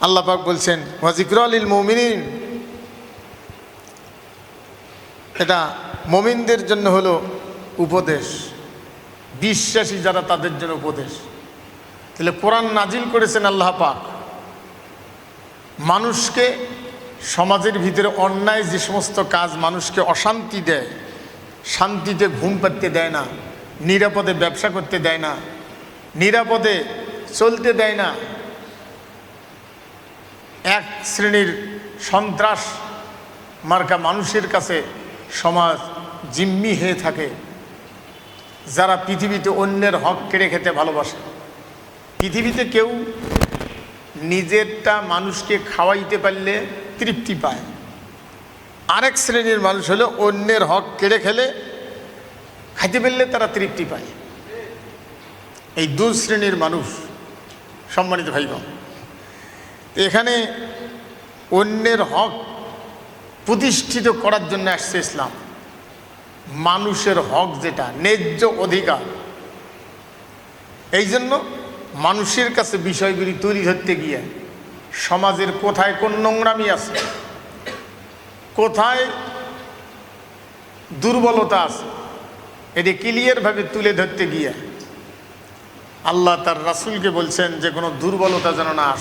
আল্লাহ পাক বলছেন ওয়া যিকরা লিল মুমিনিন, এটা মুমিনদের জন্য হলো উপদেশ, বিশ্বাসী যারা তাদের জন্য উপদেশ। তাহলে কোরআন নাজিল করেছেন আল্লাহ পাক মানুষকে, সমাজের ভিতরে অন্যায় যে সমস্ত কাজ মানুষকে অশান্তি দেয়, শান্তিতে ঘুম পাড়তে দেয় না, নিরাপদে ব্যবসা করতে দেয় না, নিরাপদে চলতে দেয় না, এক শ্রেণীর সন্ত্রাস মার্কা মানুষের কাছে সমাজ জিম্মি হয়ে থাকে, যারা পৃথিবীতে অন্যের হক কেড়ে খেতে ভালোবাসে। পৃথিবীতে কেউ নিজেরটা মানুষকে খাওয়াইতে পারলে তৃপ্তি পায়, আরেক শ্রেণীর মানুষ হলো অন্যের হক কেড়ে খেলে খাইতে পারলে তারা তৃপ্তি পায়। এই দুই শ্রেণীর মানুষ সম্মানিত ভাইগণ। এখানে অন্যের হক প্রতিষ্ঠিত করার জন্য আসছে ইসলাম। মানুষের হক যেটা ন্যায্য অধিকার, এই জন্য মানুষের কাছে বিষয়গুলি তুলে ধরতে গিয়ে সমাজের কোথায় কোন নোংরামি আছে, কোথায় দুর্বলতা আছে, এটি ক্লিয়ারভাবে তুলে ধরতে গিয়ে আল্লাহ তার রাসূলকে বলছেন যে কোনো দুর্বলতা যেন না আসে।